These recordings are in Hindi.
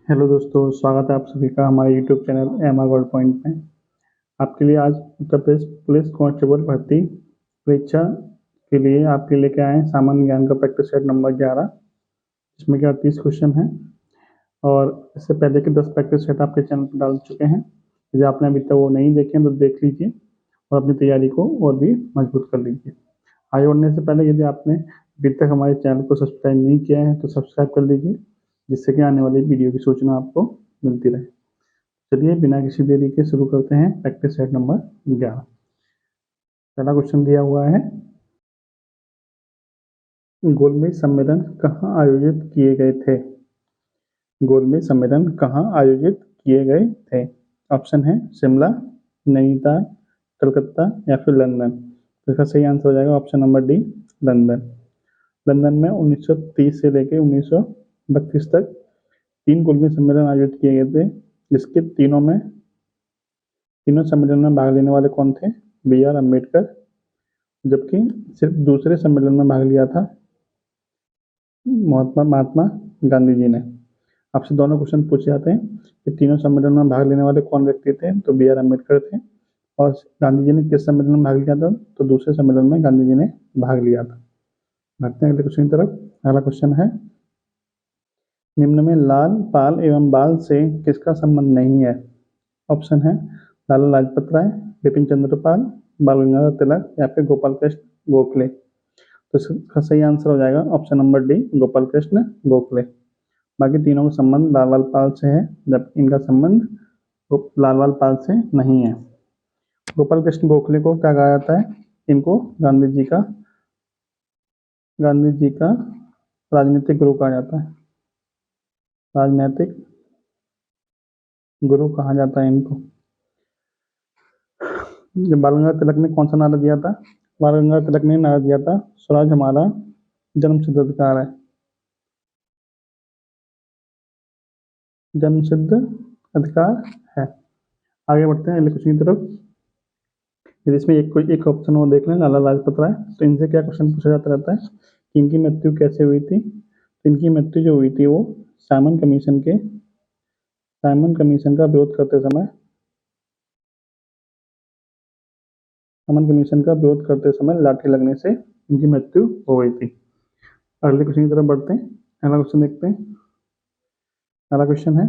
हेलो दोस्तों, स्वागत है आप सभी का हमारे YouTube channel M R world point में। आपके लिए आज उत्तर प्रदेश पुलिस कांस्टेबल भर्ती परीक्षा के लिए आपके लेके आए हैं सामान्य ज्ञान का प्रैक्टिस सेट नंबर 11, जिसमें कि 38 क्वेश्चन हैं। और इससे पहले के 10 प्रैक्टिस सेट आपके चैनल पर डाल चुके हैं। यदि आपने अभी तक वो नहीं देखे हैं तो देख लीजिए और अपनी तैयारी को और भी मजबूत कर लीजिए। आगे बढ़ने से पहले यदि आपने अभी तक हमारे चैनल को सब्सक्राइब नहीं किया है तो सब्सक्राइब कर लीजिए, जिससे कि आने वाली वीडियो की सूचना आपको मिलती रहे। चलिए बिना किसी देरी के शुरू करते हैं प्रैक्टिस सेट नंबर 11। पहला क्वेश्चन दिया हुआ है, गोलमेज सम्मेलन कहाँ आयोजित किए गए थे? गोलमेज सम्मेलन कहाँ आयोजित किए गए थे? ऑप्शन है शिमला, नैनीताल, कलकत्ता या फिर लंदन। तो इसका सही आंसर हो जाएगा option number D, London. London में 1930 से लेकर 1932 तक 3 गोलमेज सम्मेलन आयोजित किए गए थे, जिसके तीनों सम्मेलन में भाग लेने वाले कौन थे? B R Ambedkar. जबकि सिर्फ दूसरे सम्मेलन में भाग लिया था महात्मा गांधी जी ने। आपसे दोनों क्वेश्चन पूछे जाते हैं कि तीनों सम्मेलन में भाग लेने वाले कौन व्यक्ति थे, तो बी आर अम्बेडकर थे। और गांधी जी ने किस सम्मेलन में भाग लिया था? तो दूसरे सम्मेलन में गांधी जी ने भाग लिया था। बढ़ते हैं अगले क्वेश्चन की तरफ। अगला क्वेश्चन है, निम्न में लाल, पाल एवं बाल से किसका संबंध नहीं है? ऑप्शन है लाला लाजपत राय, बिपिन चंद्र पाल, बाल गंगाधर तिलक या फिर गोपाल कृष्ण गोखले। तो इसका सही आंसर हो जाएगा option number D, Gopal Krishna Gokhale. बाकी तीनों का संबंध लाल पाल से है, जबकि इनका संबंध लाल पाल से नहीं है। गोपाल कृष्ण गोखले को क्या कहा जाता है? इनको गांधी जी का राजनीतिक गुरु कहा जाता है। राजनीतिक गुरु कहा जाता है इनको। बाल गंगाधर तिलक ने कौन सा नारा दिया था? बाल गंगाधर तिलक ने नारा दिया था, स्वराज हमारा जन्मसिद्ध अधिकार है। जन्मसिद्ध अधिकार है। आगे बढ़ते हैं अगले क्वेश्चन की तरफ। यदि इसमें एक ऑप्शन वो देख लें, लाला लाजपत राय, तो इनसे क्या क्वेश्चन पूछा जाता रहता है कि इनकी मृत्यु कैसे हुई थी? तो इनकी मृत्यु जो हुई थी वो साइमन कमीशन का विरोध करते समय लाठी लगने से इनकी मृत्यु हो गई थी। अगले क्वेश्चन की तरफ बढ़ते हैं। अगला क्वेश्चन देखते हैं। अगला क्वेश्चन है,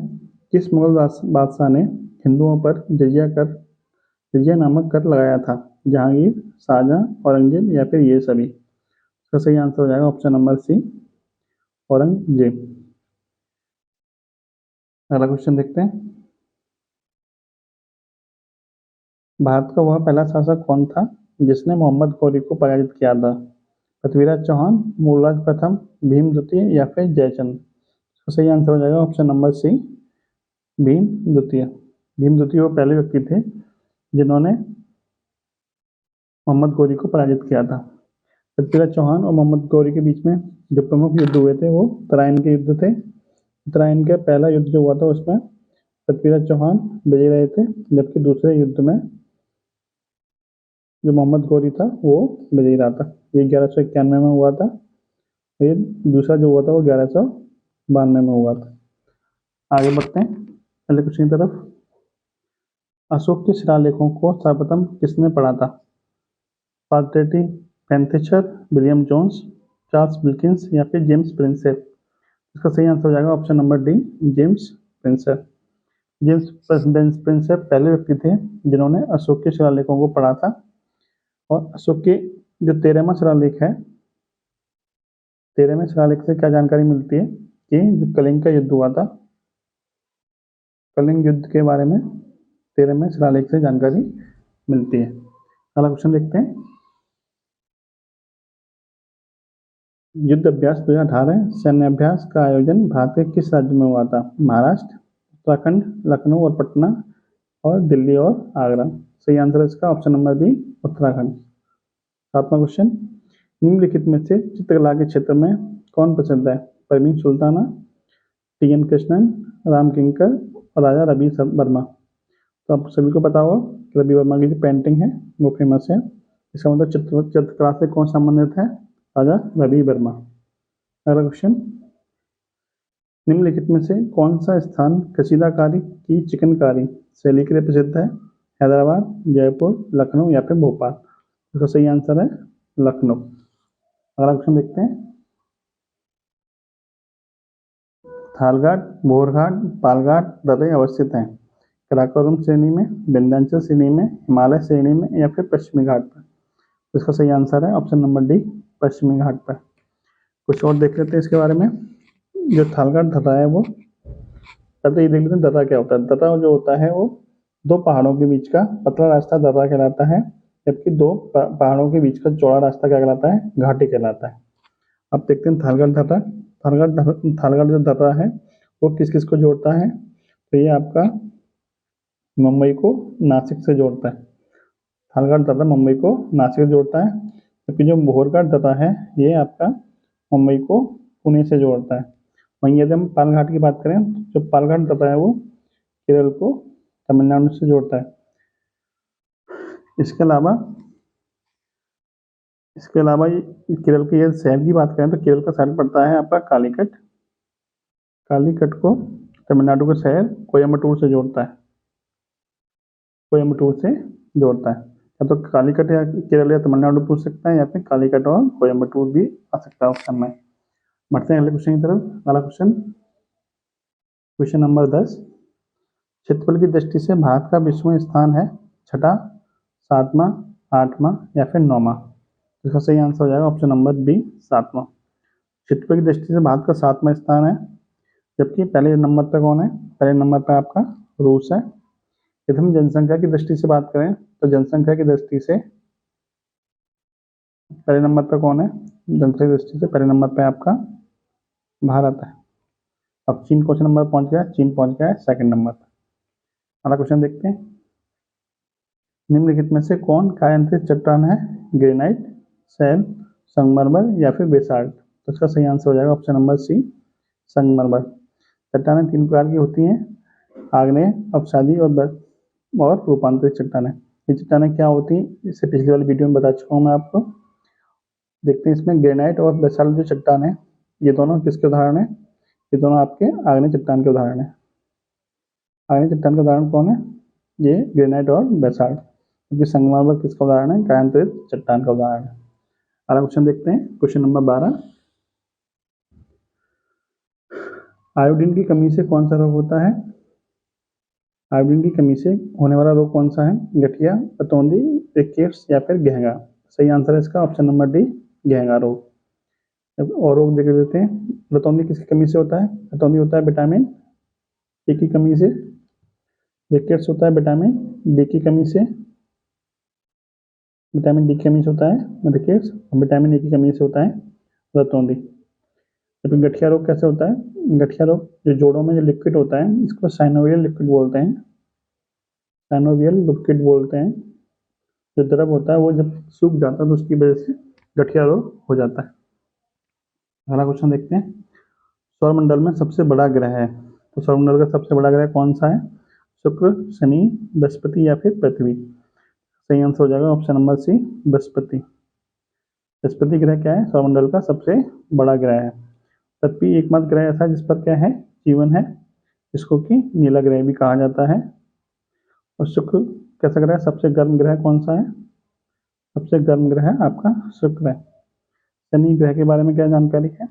किस मुगल बादशाह ने हिंदुओं पर जजिया नामक कर लगाया था? जहांगीर, शाहजहां, औरंगजेब या फिर ये सभी। इसका सही आंसर हो जाएगा ऑप्शन नंबर सी, औरंगजेब। अगला क्वेश्चन देखते हैं। भारत का वह पहला शासक कौन था जिसने मोहम्मद गौरी को पराजित किया था? पृथ्वीराज चौहान, मूलराज प्रथम, भीम द्वितीय या फिर जयचंद। इसका सही आंसर हो जाएगा ऑप्शन नंबर सी, भीम द्वितीय। भीम द्वितीय वो पहले व्यक्ति थे जिन्होंने मोहम्मद गौरी को पराजित किया था। पृथ्वीराज चौहान और मोहम्मद गौरी के बीच में जो प्रमुख युद्ध हुए थे वो तराइन के युद्ध थे। तराइन का पहला युद्ध जो हुआ था उसमें पृथ्वीराज चौहान विजयी रहे थे, जबकि दूसरे युद्ध में जो मोहम्मद गौरी था वो विजयी रहा था। ये 1191 में हुआ था। ये दूसरा जो हुआ था वो 1192 में हुआ था। आगे बढ़ते हैं अगले क्वेश्चन की तरफ। अशोक के शिलालेखों को सर्वप्रथम किसने पढ़ा था? पार्टेटी पेंथेचर, विलियम जोन्स, चार्ल्स विल्किंस या फिर जेम्स प्रिंसेप। इसका सही आंसर हो जाएगा option number D, James Prinsep. James Prinsep पहले व्यक्ति थे जिन्होंने अशोक के शिलालेखों को पढ़ा था। और अशोक के जो 13वां शिलालेख है, 13वें शिलालेख से क्या जानकारी मिलती है कि जो कलिंग का युद्ध हुआ था, कलिंग युद्ध के बारे में 13वें शिलालेख से जानकारी मिलती है। अगला क्वेश्चन देखते हैं। युद्ध अभ्यास 2018 सैन्य अभ्यास का आयोजन भारत के किस राज्य में हुआ था? महाराष्ट्र, उत्तराखंड, लखनऊ और पटना, और दिल्ली और आगरा। सही आंसर है इसका ऑप्शन नंबर बी, उत्तराखंड। 7वां क्वेश्चन, निम्नलिखित में से चित्रकला के क्षेत्र में कौन प्रसिद्ध है? परवीन सुल्ताना, टी एन कृष्णन, राम किंकर और राजा रवि वर्मा। तो आप सभी को पता होगा कि रवि वर्मा की जो पेंटिंग है वो फेमस है। इसका मतलब चित्रकला से कौन संबंधित है? राजा रवि वर्मा। अगला क्वेश्चन, निम्नलिखित में से कौन सा स्थान कशीदाकारी की चिकनकारी शैली के लिए प्रसिद्ध है? हैदराबाद, जयपुर, लखनऊ या फिर भोपाल? इसका सही आंसर है लखनऊ। अगला क्वेश्चन देखते हैं। थालघाट, भोरघाट, पालघाट दर्रे अवस्थित हैं? कराकोरम श्रेणी में, विंध्याचल श्रेणी में, हिमालय श्रेणी में या फिर पश्चिमी घाट पर? इसका सही आंसर है ऑप्शन नंबर डी, पश्चिमी घाट पर। कुछ और देख लेते हैं इसके बारे में। जो थालघाट दर्रा है वो, पहले ये देख लेते हैं दर्रा क्या होता है। दर्रा जो होता है वो दो पहाड़ों के बीच का पतला रास्ता दर्रा कहलाता है, जबकि दो पहाड़ों के बीच का चौड़ा रास्ता क्या कहलाता है? घाटी कहलाता है। अब देखते हैं थालघाट दर्रा। थालघाट जो दर्रा है वो किस किस को जोड़ता है? तो ये आपका मुंबई को नासिक से जोड़ता है। थालघाट दर्रा मुंबई को नासिक से जोड़ता है, जबकि जो भोरघाट दर्रा है ये आपका मुंबई को पुणे से जोड़ता है। वहीं यदि हम पालघाट की बात करें, जो पालघाट दर्रा है वो केरल को तमिलनाडु से जोड़ता है। इसके अलावा केरल के यदि शहर की बात करें तो केरल का शहर पड़ता है आपका कालीकट। कालीकट को तमिलनाडु का शहर कोयम्बटूर से जोड़ता है। कोयम्बटूर से जोड़ता है। या तो कालीकट या केरल या तमिलनाडु पूछ सकता है, या फिर कालीकट और कोयम्बटूर भी आ सकता है ऑप्शन में। बढ़ते हैं अगले क्वेश्चन की तरफ। अगला क्वेश्चन नंबर 10। क्षेत्रफल की दृष्टि से भारत का विश्व में स्थान है छठा, सातवां, आठवां या फिर नौवां? इसका सही आंसर हो जाएगा ऑप्शन नंबर बी, सातवां। क्षेत्रफल की दृष्टि से भारत का सातवां स्थान है, जबकि पहले नंबर पर कौन है? पहले नंबर पर आपका रूस है। यदि हम जनसंख्या की दृष्टि से बात करें तो जनसंख्या की दृष्टि से पहले नंबर पर कौन है? जनसंख्या की दृष्टि से पहले नंबर पर आपका भारत है। अब चीन क्वेश्चन नंबर पहुंच गया, चीन पहुंच गया है सेकंड नंबर पर। अगला क्वेश्चन देखते हैं। निम्नलिखित में से कौन कायांतरित चट्टान है? ग्रेनाइट, सैल, संगमरमर या फिर बेसाल्ट? तो इसका सही आंसर हो जाएगा ऑप्शन नंबर सी, संगमरमर। चट्टानें तीन प्रकार की होती हैं, आग्नेय, अपसादी और रूपांतरित चट्टानें। ये चट्टानें क्या होती हैं इससे पिछली वाली वीडियो में बता चुका हूँ मैं आपको। देखते हैं इसमें ग्रेनाइट और बेसाल्ट जो चट्टान है ये दोनों किसके उदाहरण है? ये दोनों आपके आग्नेय चट्टान के उदाहरण है। आग्नेय चट्टान का उदाहरण कौन है? ये ग्रेनाइट और बेसाल्ट। क्योंकि संगमरमर किसका उदाहरण है? कायांतरित चट्टान का उदाहरण है। अगला क्वेश्चन देखते हैं, क्वेश्चन नंबर 12। आयोडीन की कमी से कौन सा रोग होता है? आयोडीन की कमी से होने वाला रोग कौन सा है? गठिया, पतौंदी, रिकेट्स या फिर घेंगा? सही आंसर है इसका ऑप्शन नंबर डी, घेंगा रोग। और रोग देख लेते हैं। पतौंदी किसकी कमी से होता है? पतौंदी होता है विटामिन ए की कमी से। रिकेट्स होता है विटामिन डी की कमी से। विटामिन डी की कमी से होता है रिकेट्स, और विटामिन ए की कमी से होता है रतौंदी। जबकि गठिया रोग कैसे होता है? गठिया रोग जो जोड़ों में जो लिक्विड होता है इसको साइनोवियल लिक्विड बोलते हैं। साइनोवियल लिक्विड बोलते हैं। जो द्रव होता है वो जब सूख जाता है तो उसकी वजह से गठिया रोग हो जाता है। अगला क्वेश्चन देखते हैं। सौरमंडल में सबसे बड़ा ग्रह है, तो सौरमंडल का सबसे बड़ा ग्रह कौन सा है? शुक्र, शनि, बृहस्पति या फिर पृथ्वी? सही आंसर हो जाएगा option number C, Brihaspati. Brihaspati ग्रह क्या है? सौरमंडल का सबसे बड़ा ग्रह है। पृथ्वी एकमात्र ग्रह ऐसा है जिस पर क्या है? जीवन है, जिसको कि नीला ग्रह भी कहा जाता है। और शुक्र कैसा ग्रह? सबसे गर्म ग्रह कौन सा है? सबसे गर्म ग्रह है आपका शुक्र है। शनि ग्रह के बारे में क्या जानकारी है?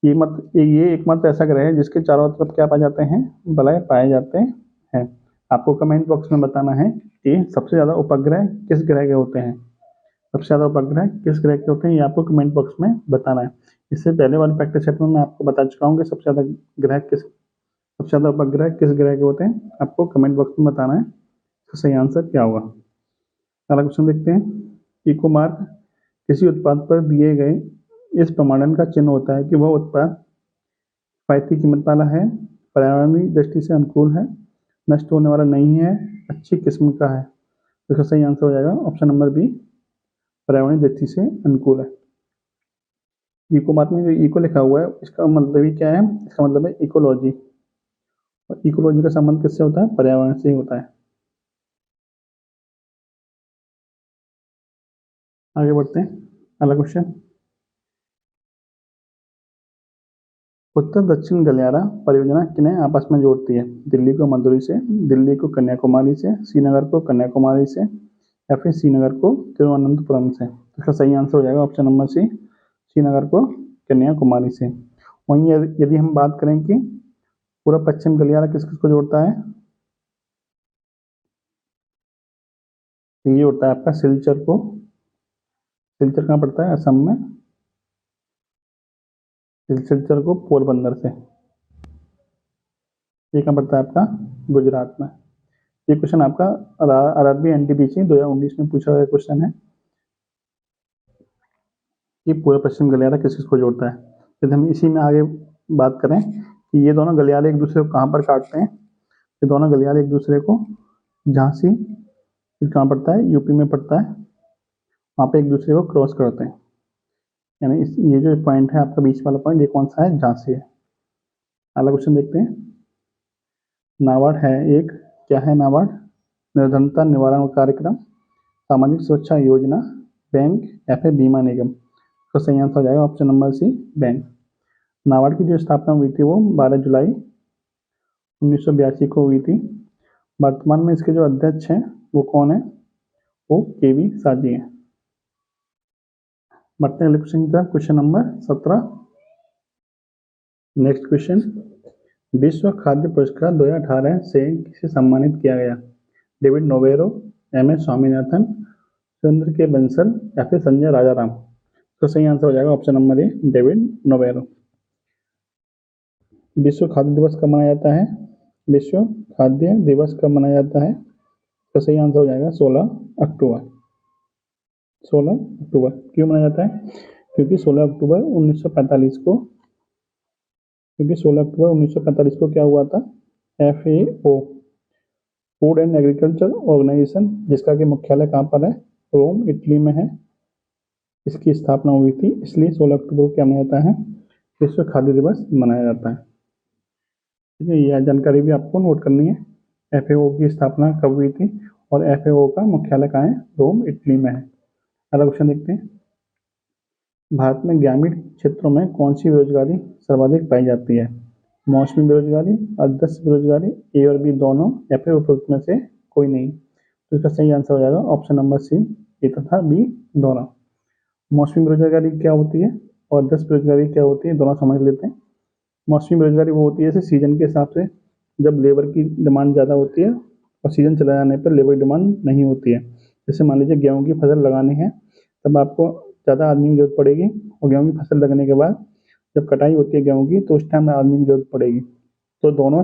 ये एकमात्र ऐसा ग्रह है जिसके चारों तरफ क्या पाए जाते हैं? वलय पाए जाते हैं। आपको कमेंट बॉक्स में बताना है कि सबसे ज्यादा उपग्रह किस ग्रह के होते हैं। सबसे ज्यादा उपग्रह किस ग्रह के होते हैं ये आपको कमेंट बॉक्स में बताना है। इससे पहले वाले प्रैक्टिस सेट में मैं आपको बता चुका हूँ कि सबसे ज्यादा उपग्रह किस ग्रह के होते हैं। आपको कमेंट बॉक्स में बताना है तो सही आंसर क्या होगा। अगला क्वेश्चन देखते हैं। इको मार्क किसी उत्पाद पर दिए गए इस प्रमाणन का चिन्ह होता है कि वह उत्पाद किफायती कीमत वाला है, पर्यावरणीय दृष्टि से अनुकूल है, नष्ट होने वाला नहीं है, अच्छी किस्म का है? तो इसका सही आंसर हो जाएगा ऑप्शन नंबर बी, पर्यावरणीय दृष्टि से अनुकूल है। इको मार्क में जो इको लिखा हुआ है इसका मतलब ही क्या है? इसका मतलब है इकोलॉजी। और इकोलॉजी का संबंध किससे होता है? पर्यावरण से ही होता है। आगे बढ़ते हैं। अगला क्वेश्चन। उत्तर दक्षिण गलियारा परियोजना किन्हें आपस में जोड़ती है? दिल्ली को मदुरई से, दिल्ली को कन्याकुमारी से, श्रीनगर को कन्याकुमारी से या फिर श्रीनगर को तिरुवनंतपुरम से। इसका सही आंसर हो जाएगा ऑप्शन नंबर सी, श्रीनगर को कन्याकुमारी से। वहीं यदि हम बात करें कि पूरा पश्चिम गलियारा किस किस को जोड़ता है, तो ये होता है आपका सिलचर को। सिलचर कहाँ पड़ता है? असम में। सिलचर को पोरबंदर से। ये कहाँ पड़ता है आपका? गुजरात में। ये क्वेश्चन आपका आरआरबी एनटीपीसी 2019 में पूछा हुआ क्वेश्चन है कि पूरा पश्चिम गलियारा किस किस को जोड़ता है। यदि हम इसी में आगे बात करें कि ये दोनों गलियारे एक दूसरे को कहाँ पर काटते हैं, ये दोनों गलियारे एक दूसरे को झांसी, फिर कहाँ पड़ता है? यूपी में पड़ता है। वहाँ पे एक दूसरे को क्रॉस करते हैं, यानी ये जो पॉइंट है आपका बीच वाला पॉइंट, ये कौन सा है? झांसी है। अगला क्वेश्चन देखते हैं। नाबार्ड है एक, क्या है नाबार्ड? निर्धनता निवारण कार्यक्रम, सामाजिक सुरक्षा योजना, बैंक या फिर बीमा निगम। तो सही आंसर हो जाएगा option number C, bank. NABARD की जो स्थापना हुई थी वो 12 जुलाई 1982 को हुई थी। वर्तमान में इसके जो अध्यक्ष हैं वो कौन है? वो केवी साजी हैं। बढ़ते हैं अगले क्वेश्चन की तरफ, क्वेश्चन नंबर 17। नेक्स्ट क्वेश्चन, विश्व खाद्य पुरस्कार 2018 से किसे सम्मानित किया गया? David Nabarro, M S Swaminathan, Surendra K Bansal या फिर संजय राजाराम। तो सही आंसर हो जाएगा ऑप्शन नंबर ए, डेविड नोवेरो। विश्व खाद्य दिवस कब मनाया जाता है? विश्व खाद्य दिवस कब मनाया जाता है? तो सही आंसर हो जाएगा 16 अक्टूबर। 16 अक्टूबर क्यों मनाया जाता है? क्योंकि 16 अक्टूबर 1945 को क्या हुआ था? FAO, food and agriculture organisation, जिसका कि मुख्यालय कहाँ पर है? रोम, इटली में है। इसकी स्थापना हुई थी, इसलिए 16 अक्टूबर को क्या मनाया जाता है? विश्व खाद्य दिवस मनाया जाता है। ठीक है, यह जानकारी भी आपको नोट करनी है। FAO की स्थापना कब हुई थी और FAO का मुख्यालय कहाँ है? रोम, इटली में है। अगला क्वेश्चन देखते हैं। भारत में ग्रामीण क्षेत्रों में कौन सी बेरोजगारी सर्वाधिक पाई जाती है? मौसमी बेरोजगारी, अर्धस्य बेरोजगारी, ए और बी दोनों या फिर उपरोक्त में से कोई नहीं। तो इसका सही आंसर हो जाएगा ऑप्शन नंबर सी, ए तथा बी दोनों। मौसमी बेरोजगारी क्या होती है और अर्धस्य बेरोजगारी क्या होती है, दोनों समझ लेते हैं। मौसमी बेरोजगारी वो होती है जैसे सीजन के हिसाब से, जब लेबर की डिमांड ज़्यादा होती है और सीजन चला जाने पर लेबर डिमांड नहीं होती है। जैसे मान लीजिए गेहूँ की फसल लगानी है, तब आपको ज़्यादा आदमी की जरूरत पड़ेगी, और गेहूँ की फसल लगने के बाद जब कटाई होती है गेहूँ की, तो उस टाइम आदमी की जरूरत पड़ेगी। तो दोनों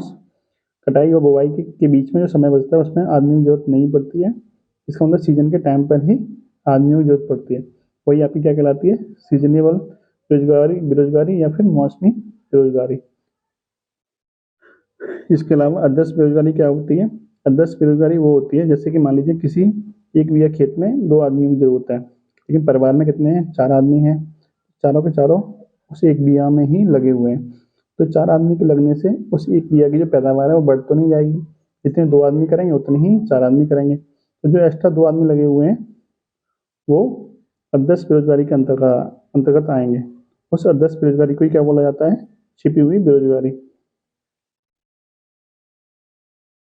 कटाई और बुवाई के बीच में जो समय बचता है उसमें आदमी की जरूरत नहीं पड़ती है। इसका मतलब सीजन के टाइम पर ही आदमियों की जरूरत पड़ती है। वही आपकी क्या कहलाती है? सीजनेबल बेरोजगारी या फिर मौसमी बेरोजगारी। इसके अलावा अदर्स बेरोजगारी क्या होती है? अदर्स बेरोजगारी वो होती है जैसे कि मान लीजिए किसी एक बीघा खेत में 2 आदमियों की जरूरत है, लेकिन परिवार में कितने हैं? 4 आदमी हैं। चारों के चारों उस एक बीघा में ही लगे हुए हैं। तो 4 आदमी के लगने से उस एक बीघा की जो पैदावार है वो बढ़ तो नहीं जाएगी। जितने 2 आदमी करेंगे उतने ही 4 आदमी करेंगे। तो जो एक्स्ट्रा 2 आदमी लगे हुए हैं वो अदर्स बेरोजगारी के अंतर्गत आएंगे। उस अदर्स बेरोजगारी को ही क्या बोला जाता है? छिपी हुई बेरोजगारी।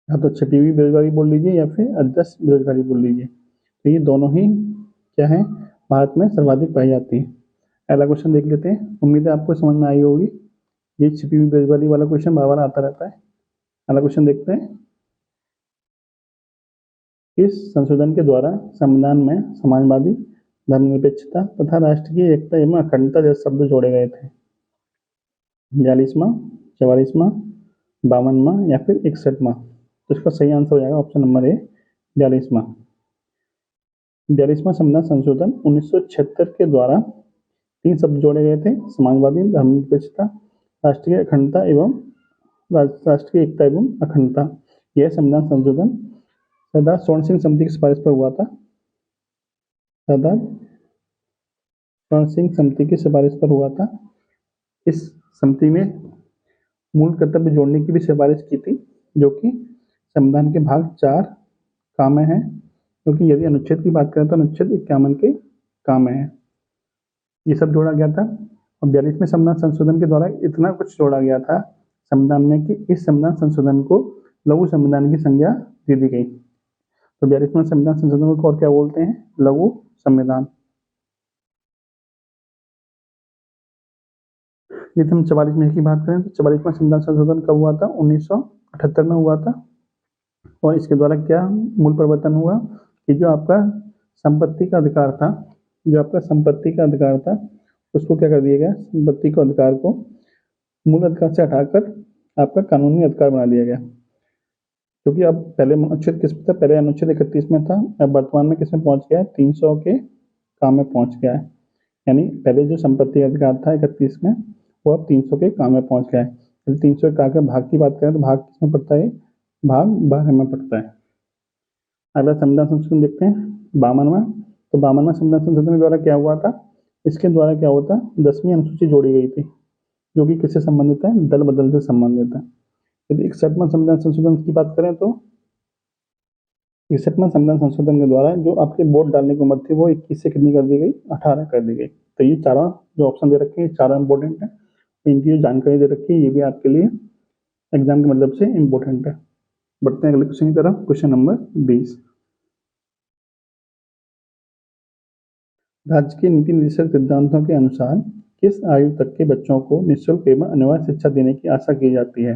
हाँ, तो छिपी हुई बेरोजगारी बोल लीजिए या फिर अदर्स बेरोजगारी बोल लीजिए। तो ये दोनों ही क्या है? भारत में सर्वाधिक पाई जाती है। अगला क्वेश्चन देख लेते हैं, उम्मीद है आपको समझ में आई होगी। ये छिपी हुई बेरोजगारी वाला क्वेश्चन बार बार आता रहता है। अगला क्वेश्चन देखते हैं। इस संशोधन के द्वारा संविधान में समाजवादी, धर्मनिरपेक्षता तथा राष्ट्र की एकता एवं अखंडता जैसे शब्द जोड़े गए थे। 42वां, 44वां, 52वां या फिर 61वां। तो इसका सही आंसर हो जाएगा ऑप्शन नंबर ए, 42वां। 42वां संविधान संशोधन 1976 के द्वारा 3 शब्द जोड़े गए थे: समाजवादी, धर्मनिरपेक्षता, राष्ट्रीय अखंडता एवं राष्ट्रीय एकता एवं अखंडता। यह संविधान संशोधन सरदार स्वर्ण सिंह समिति की सिफारिश पर हुआ था। सरदार स्वर्ण सिंह समिति की सिफारिश पर हुआ था। इस समिति में मूल कर्तव्य जोड़ने की भी सिफारिश की थी, जो कि संविधान के भाग 4 का में है, क्योंकि यदि अनुच्छेद की बात करें तो अनुच्छेद 51 के का में है। ये सब जोड़ा गया था। और 42वें संविधान संशोधन के द्वारा इतना कुछ जोड़ा गया था संविधान में कि इस संविधान संशोधन को लघु संविधान की संज्ञा दे दी गई। तो 42वें संविधान संशोधन को और क्या बोलते हैं? लघु संविधान। यदि हम 44 की बात करें तो 44वां संविधान संशोधन कब हुआ था? 1978 में हुआ था। और इसके द्वारा क्या मूल परिवर्तन हुआ कि जो आपका संपत्ति का अधिकार था, उसको क्या कर दिया गया? संपत्ति के अधिकार को मूल अधिकार से हटाकर आपका कानूनी अधिकार बना दिया गया। क्योंकि अब पहले अनुच्छेद किस में था? पहले अनुच्छेद 31 में था, अब वर्तमान में किस में पहुंच गया है? 300 के काम में पहुंच गया है। यानी पहले जो संपत्ति अधिकार था 31 में, वो अब 300 के काम में पहुंच गया है। यदि 300 का के भाग की बात करें तो भाग किसमें पड़ता है? भाग 12 में पड़ता है। अगला संविधान संशोधन देखते हैं 52वां। तो 52वां संविधान संशोधन के द्वारा क्या हुआ था? इसके द्वारा क्या होता? 10वीं अनुसूची जोड़ी गई थी, जो कि किससे संबंधित है? दल बदल से संबंधित है। यदि 61वां संविधान संशोधन की बात करें तो 61वां संविधान संशोधन के द्वारा जो आपके वोट डालने की उम्र थी वो 21 से कितनी कर दी गई? 18 कर दी गई। तो ये चारों जो ऑप्शन दे रखे हैं, चारों इंपॉर्टेंट है। इनकी जो जानकारी दे रखी है ये भी आपके लिए एग्जाम के मतलब से इम्पोर्टेंट है। बढ़ते हैं अगले क्वेश्चन की तरफ। Question number 20। राज्य के नीति निर्देशक सिद्धांतों के अनुसार किस आयु तक के बच्चों को निःशुल्क एवं अनिवार्य शिक्षा देने की आशा की जाती है?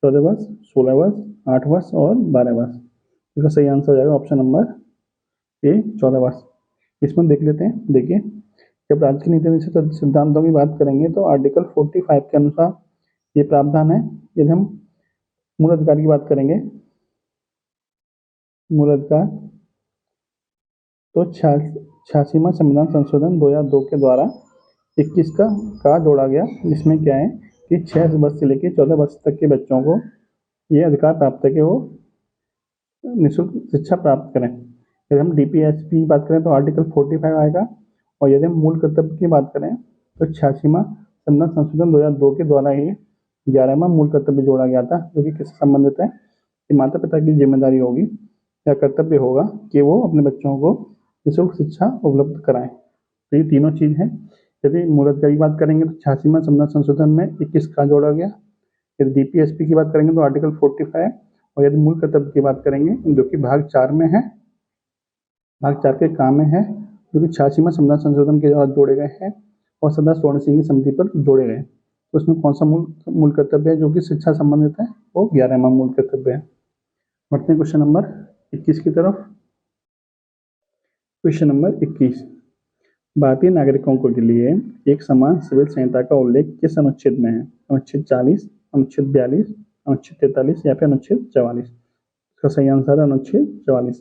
14 वर्ष, 16 वर्ष, 8 वर्ष और 12 वर्ष। इसका सही आंसर हो जाएगा ऑप्शन नंबर ए 14 वर्ष। इसमें देख लेते हैं। देखिए, जब राज्य की नीति निर्देशक सिद्धांतों की बात करेंगे तो आर्टिकल 45 के अनुसार ये प्रावधान है। यदि हम मूल अधिकार की बात करेंगे, मूल अधिकार तो 86वां संविधान संशोधन 2002 के द्वारा 21 का जोड़ा गया, जिसमें क्या है कि 6 वर्ष से लेकर 14 वर्ष तक के बच्चों को ये अधिकार प्राप्त है कि वो निःशुल्क शिक्षा प्राप्त करें। यदि हम डीपीएसपी की बात करें तो आर्टिकल 45 आएगा। और यदि हम मूल कर्तव्य की बात करें तो 86वां संविधान संशोधन 2002 के द्वारा ही 11वां मूल कर्तव्य जोड़ा गया था, जो कि किससे संबंधित है कि माता पिता की जिम्मेदारी होगी या कर्तव्य होगा कि वो अपने बच्चों को निःशुल्क शिक्षा उपलब्ध कराएं। तो ये तीनों चीज़ हैं। यदि मूल अधिकार की बात करेंगे तो 86वां संविधान संशोधन में 21 का जोड़ा गया। यदि डीपीएसपी की बात करेंगे तो आर्टिकल 45। और यदि मूल कर्तव्य की बात करेंगे जो कि भाग 4 में है, भाग 4 के काम में है, जो कि 86वां संविधान संशोधन के द्वारा जोड़े गए हैं और सरदार स्वर्ण सिंह की समिति पर जोड़े गए। तो उसमें कौन सा मूल कर्तव्य है जो कि शिक्षा संबंधित है? वो 11वां मूल कर्तव्य है। बढ़ते हैं क्वेश्चन नंबर 21 की तरफ। Question number 21। भारतीय नागरिकों के लिए एक समान सिविल संहिता का उल्लेख किस अनुच्छेद में है? अनुच्छेद 40, अनुच्छेद 42, अनुच्छेद 43 या फिर अनुच्छेद 44? इसका सही आंसर है अनुच्छेद 44।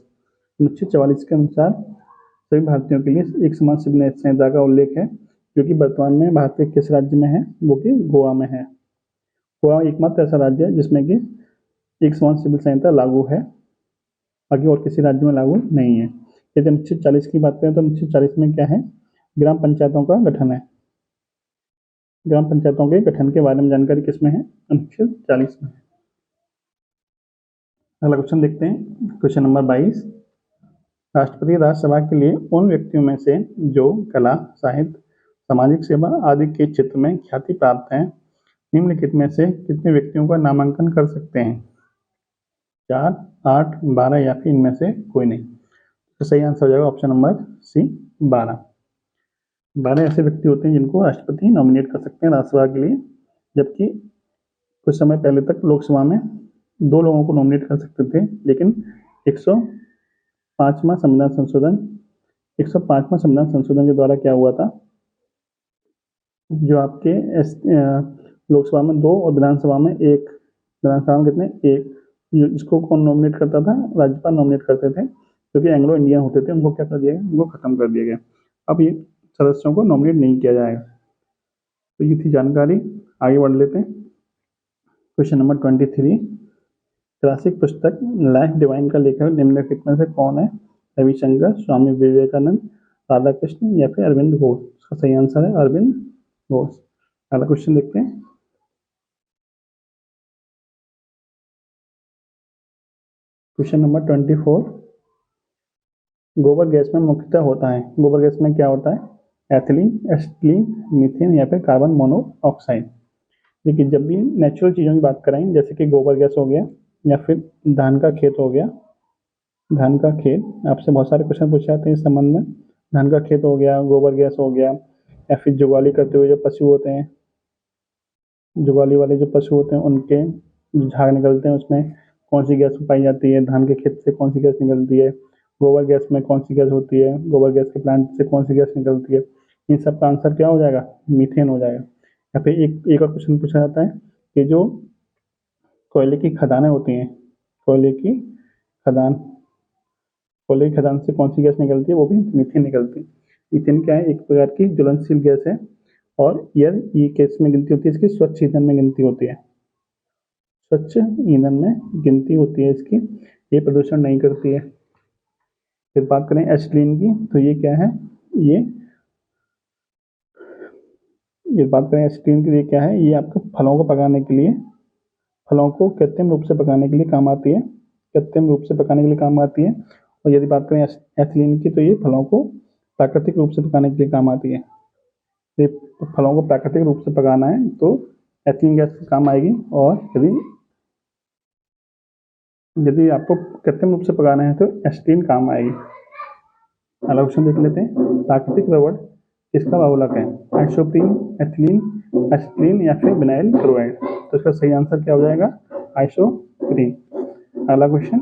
अनुच्छेद 44 के अनुसार सभी भारतीयों के लिए एक समान सिविल संहिता का उल्लेख है, जो कि वर्तमान में भारत के किस राज्य में है? वो कि गोवा में है। गोवा एकमात्र ऐसा राज्य है जिसमें कि एक समान सिविल संहिता लागू है, बाकी और किसी राज्य में लागू नहीं है। यदि अनुच्छेद 40 की बात करें तो अनुच्छेद 40 में क्या है? ग्राम पंचायतों का गठन है। ग्राम पंचायतों के गठन के बारे में जानकारी किसमें है? अनुच्छेद 40 में। अगला क्वेश्चन देखते हैं। Question number 22। राष्ट्रपति राज्यसभा के लिए उन व्यक्तियों में से जो कला, साहित्य, सामाजिक सेवा आदि के क्षेत्र में ख्याति प्राप्त हैं, निम्नलिखित में से कितने व्यक्तियों का नामांकन कर सकते हैं? 4, 8, 12 या फिर इनमें से कोई नहीं। तो सही आंसर हो जाएगा ऑप्शन नंबर सी 12। 12 ऐसे व्यक्ति होते हैं जिनको राष्ट्रपति नॉमिनेट कर सकते हैं राज्यसभा के लिए, जबकि कुछ समय पहले तक लोकसभा में 2 लोगों को नॉमिनेट कर सकते थे। लेकिन 105वां संविधान संशोधन के द्वारा क्या हुआ था? जो आपके लोकसभा में 2 और विधानसभा में 1, विधानसभा में कितने? 1। इसको कौन नॉमिनेट करता था? राज्यपाल नॉमिनेट करते थे। जो कि एंग्लो इंडियन होते थे उनको क्या कर दिया गया? उनको खत्म कर दिया गया। अब ये सदस्यों को नॉमिनेट नहीं किया जाएगा। तो ये थी जानकारी। आगे बढ़ लेते हैं। Question number 23। क्लासिक पुस्तक लाइफ डिवाइन का लेखक निम्नलिखित में से कौन है? रविशंकर, स्वामी विवेकानंद, राधा कृष्ण या फिर अरविंद घोष? इसका सही आंसर है अरविंद घोष। अगला क्वेश्चन देखते हैं। Question number 24। गोबर गैस में मुख्यतः होता है, गोबर गैस में क्या होता है? एथिलीन, एसिटिलीन, मीथेन या फिर कार्बन मोनोऑक्साइड। देखिए जब भी नेचुरल चीज़ों की बात करें जैसे कि गोबर गैस हो गया या फिर धान का खेत हो गया, धान का खेत आपसे बहुत सारे क्वेश्चन पूछे जाते हैं इस संबंध में। धान का खेत हो गया, गोबर गैस हो गया, या फिर जुगाली करते हुए जो पशु होते हैं, जुगाली वाले जो पशु होते हैं उनके झाग निकलते हैं, उसमें कौन सी गैस पाई जाती है, धान के खेत से कौन सी गैस निकलती है, गोबर गैस में कौन सी गैस होती है, गोबर गैस के प्लांट से कौन सी गैस निकलती है, इन सब का आंसर क्या हो जाएगा, मीथेन हो जाएगा। या फिर एक और क्वेश्चन पूछा जाता है कि जो कोयले की खदानें होती हैं, कोयले की खदान, कोयले की खदान से कौन सी गैस निकलती है, वो भी मीथेन निकलती है। मीथेन क्या है, एक प्रकार की ज्वलनशील गैस है और ये केस में गिनती होती है इसकी स्वच्छ ईंधन में गिनती होती है, स्वच्छ ईंधन में गिनती होती है इसकी, ये प्रदूषण नहीं करती है। फिर बात करें एसिटिलीन की तो ये क्या है, ये बात करें एसिटिलीन की, ये क्या है, ये आपके फलों को पकाने के लिए, फलों को कृत्रिम रूप से पकाने के लिए काम आती है, कृत्रिम रूप से पकाने के लिए काम आती है। और यदि बात करें एथिलीन की तो ये फलों को प्राकृतिक रूप से पकाने के लिए काम आती है। ये फलों को प्राकृतिक रूप से पकाना है तो एथिलीन गैस काम आएगी, और यदि आपको कृत्रिम रूप से पकाना है तो एसिटिलीन काम आएगी। अगला क्वेश्चन देख लेते हैं, प्राकृतिक रबड़ किसका बहुलक है, आइसोप्रीन, एथिलीन, एसिटिलीन या फिर विनाइल क्लोराइड। तो इसका सही आंसर क्या हो जाएगा, आइसोप्रीन। अगला क्वेश्चन,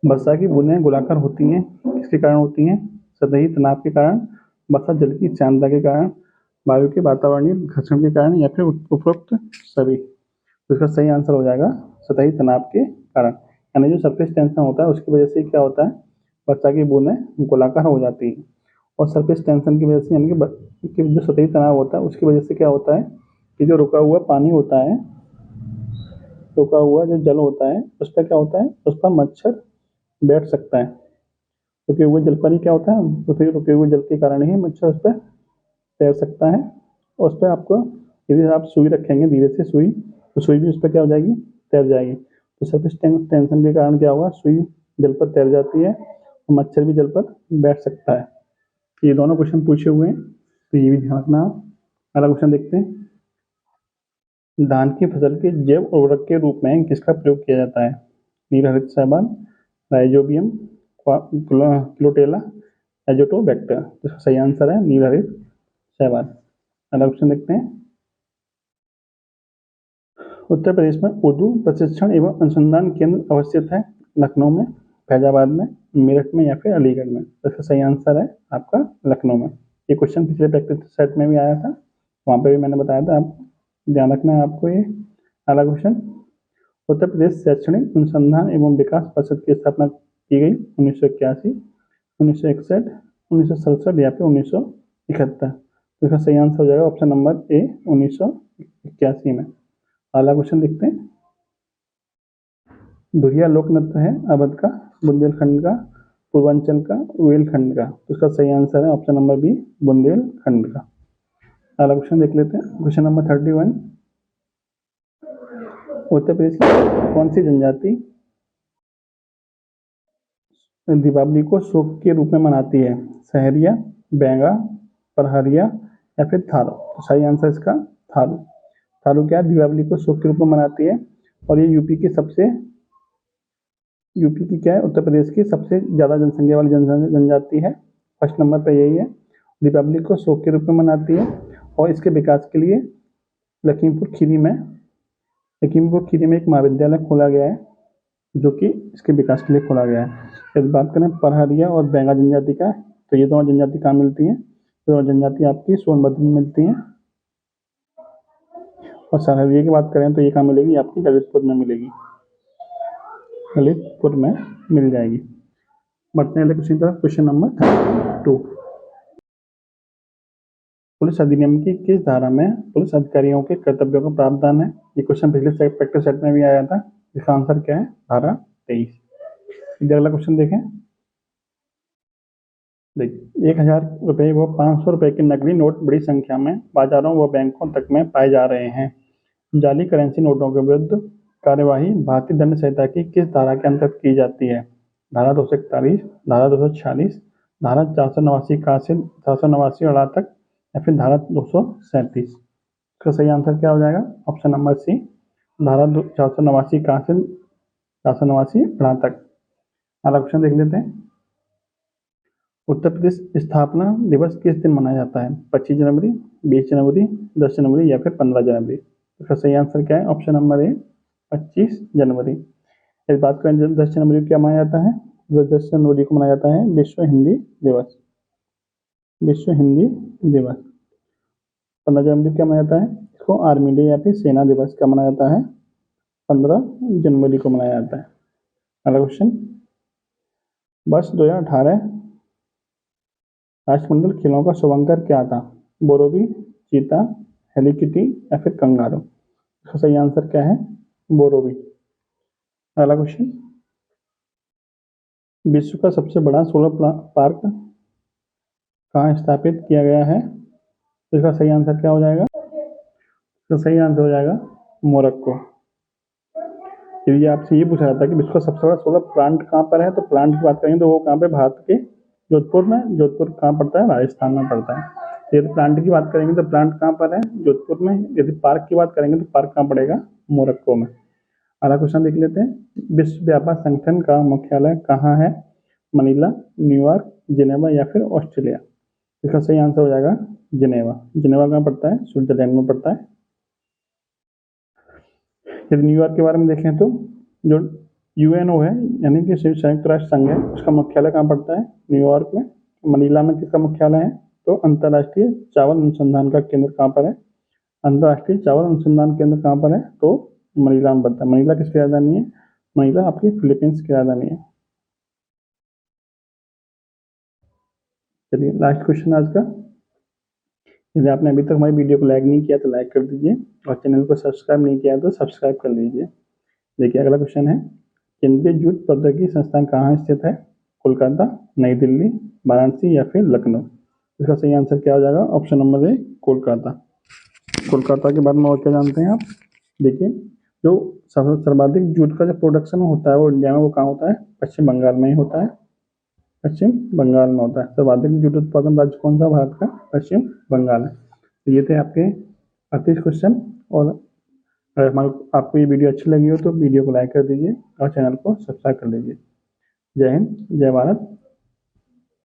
वर्षा की बूंदें गोलाकार होती हैं किसके कारण होती हैं, सतही तनाव के कारण, वर्षा जल की श्यानता के कारण, वायु के वातावरणीय घर्षण के कारण या फिर उपरोक्त सभी। तो इसका सही आंसर हो जाएगा सतही तनाव के कारण, यानी जो सरफेस टेंशन होता है उसकी वजह से क्या होता है, वर्षा की बूंदें गोलाकार हो जाती हैं। और सरफेस टेंशन की वजह से यानी कि जो सतही तनाव होता है उसकी वजह से क्या होता है कि जो रुका हुआ पानी होता है, रुका हुआ जो जल होता है उस पर क्या होता है, उस पर मच्छर बैठ सकता है, रुके हुए जल पर ही क्या होता है, रुके हुए जल के कारण ही मच्छर उस पर तैर सकता है। और उस पर आपको यदि आप सुई रखेंगे धीरे से सुई, तो सुई भी उस पर क्या हो जाएगी, तैर जाएगी। तो सरफेस टेंशन के कारण क्या होगा, सुई जल पर तैर जाती है और मच्छर भी जल पर बैठ सकता है। ये दोनों क्वेश्चन पूछे हुए हैं तो ये भी ध्यान रखना आप। अगला क्वेश्चन देखते हैं, धान की फसल के जैव उर्वरक के रूप में किसका प्रयोग किया जाता है, नील हरित शैवाल, राइजोबियम, क्लोटेला, एजोटोबैक्टर। इसका सही आंसर है नील हरित शैवाल। अगला क्वेश्चन देखते हैं, उत्तर प्रदेश में उर्दू प्रशिक्षण एवं अनुसंधान केंद्र अवस्थित है, लखनऊ में, फैजाबाद में, मेरठ में या फिर अलीगढ़ में। तो इसका सही आंसर है आपका लखनऊ में। ये क्वेश्चन पिछले प्रैक्टिस सेट में भी आया था, वहाँ पे भी मैंने बताया था, आप ध्यान रखना है आपको ये। अगला क्वेश्चन, उत्तर प्रदेश शैक्षणिक अनुसंधान एवं विकास परिषद की स्थापना की गई 1981, 1961, 1967 या फिर 1971। तो इसका सही आंसर हो जाएगा ऑप्शन नंबर ए 1981 में। अगला क्वेश्चन देखते हैं, धुरिया लोक नृत्य है अवध का, बुंदेलखंड का, पूर्वांचल का, बुंदेलखंड का। तो इसका सही आंसर है ऑप्शन नंबर बी बुंदेलखंड का। अगला क्वेश्चन देख लेते हैं, क्वेश्चन नंबर 31, उत्तर प्रदेश की कौन सी जनजाति दीपावली को शोक के रूप में मनाती है, सहरिया, बैंगा, परहरिया या फिर थारू। तो सही आंसर इसका थारू। थारू क्या है, दीपावली को शोक के रूप में मनाती है और ये यूपी की क्या है, उत्तर प्रदेश की सबसे ज़्यादा जनसंख्या वाली जनजाति है, फर्स्ट नंबर पर यही है। दीपावली को शोक के रूप में मनाती है और इसके विकास के लिए लखीमपुर खीरी में एक महाविद्यालय खोला गया है जो कि इसके विकास के लिए खोला गया है। यदि बात करें परहरिया और बैंगा जनजाति का, तो ये दोनों जनजाति कहाँ मिलती हैं, तो जनजाति आपकी सोनभद्र में मिलती हैं। और सहरिया की बात करें तो ये कहाँ मिलेगी, आपकी ललितपुर में मिलेगी, ललितपुर में मिल जाएगी। बढ़ते हैं क्वेश्चन तरफ, क्वेश्चन नंबर 2, पुलिस अधिनियम की किस धारा में पुलिस अधिकारियों के कर्तव्यों का प्रावधान है। ये क्वेश्चन पिछले प्रैक्टिस सेट में भी आया था, इसका आंसर क्या है, धारा 23। अगला क्वेश्चन देखें, देखिए 1000 रुपये व 500 रुपये के नकली नोट बड़ी संख्या में बाजारों व बैंकों तक में पाए जा रहे हैं। जाली करेंसी नोटों के विरुद्ध कार्यवाही भारतीय दंड संहिता की किस धारा के अंतर्गत की जाती है, धारा 241, धारा 246, धारा 489 कहाँ से 489 अड़ा तक या फिर धारा 237? इसका सही आंसर क्या हो जाएगा? ऑप्शन नंबर सी, धारा 489 कहाँ से 489 अड़ा तक। अगला क्वेश्चन देख लेते हैं। उत्तर प्रदेश स्थापना दिवस किस दिन मनाया जाता है? 25 जनवरी, 20 जनवरी, 10 जनवरी या फिर 15 जनवरी? इसका सही आंसर क्या है? ऑप्शन नंबर ए, 25 जनवरी। इस बात करें 10 जनवरी को क्या मनाया जाता है? 10 जनवरी को मनाया जाता है विश्व हिंदी दिवस। विश्व हिंदी दिवस। 15 जनवरी क्या मनाया जाता है? इसको आर्मी डे या फिर सेना दिवस का मनाया जाता है। 15 जनवरी को मनाया जाता है। अगला क्वेश्चन, वर्ष 2018 राष्ट्रमंडल खेलों का शुभंकर क्या था? बोरोबी, चीता, हेलीकिटी या फिर कंगारू? इसका सही आंसर क्या है? बोरोबी। अगला क्वेश्चन, विश्व का सबसे बड़ा सोलर पार्क कहाँ स्थापित किया गया है? तो इसका सही आंसर क्या हो जाएगा? इसका सही आंसर हो जाएगा मोरक्को। यदि आपसे ये पूछा जाता है कि विश्व का सबसे बड़ा सोलर प्लांट कहाँ पर है, तो प्लांट की बात करेंगे तो वो कहाँ पे? भारत के जोधपुर में। जोधपुर कहाँ पड़ता है? राजस्थान में पड़ता है। यदि प्लांट की बात करेंगे तो प्लांट कहाँ पर है? जोधपुर में। यदि पार्क की बात करेंगे तो पार्क कहाँ पड़ेगा? मोरक्को में। अगला क्वेश्चन देख लेते हैं। विश्व व्यापार संगठन का मुख्यालय कहाँ है? मनीला, न्यूयॉर्क, जिनेवा या फिर ऑस्ट्रेलिया? इसका सही आंसर हो जाएगा जिनेवा। जिनेवा कहाँ पड़ता है? स्विट्जरलैंड में पड़ता है। यदि न्यूयॉर्क के बारे में देखें तो जो यूएनओ है यानी कि संयुक्त राष्ट्र संघ है, उसका मुख्यालय कहाँ पड़ता है? न्यूयॉर्क में। मनीला में किसका मुख्यालय है? तो अंतर्राष्ट्रीय चावल अनुसंधान का केंद्र कहाँ पर है? अंतर्राष्ट्रीय चावल अनुसंधान केंद्र कहाँ पर है? तो मनीला में पड़ता है। मनीला किसकी राजधानी है? मनीला आपकी फिलीपींस की राजधानी है। चलिए लास्ट क्वेश्चन आज का। यदि आपने अभी तक हमारी वीडियो को लाइक नहीं किया तो लाइक कर दीजिए और चैनल को सब्सक्राइब नहीं किया तो सब्सक्राइब कर लीजिए। देखिए अगला क्वेश्चन है, केंद्रीय जूट प्रौद्योगिकी संस्थान कहाँ स्थित है? कोलकाता, नई दिल्ली, वाराणसी या फिर लखनऊ? इसका सही आंसर क्या हो जाएगा? Option number A, Kolkata. Kolkata के बारे में और क्या जानते हैं आप? देखिए जो सर्वाधिक जूट का जो प्रोडक्शन होता है वो इंडिया में वो कहाँ होता है? पश्चिम बंगाल में ही होता है। पश्चिम बंगाल में होता है। सर्वाधिक जूट उत्पादन राज्य कौन सा भारत का? पश्चिम बंगाल है। तो ये थे आपके 38 क्वेश्चन। और अगर आपको ये वीडियो अच्छी लगी हो तो वीडियो को लाइक कर दीजिए और चैनल को सब्सक्राइब कर लीजिए। जय हिंद, जय भारत।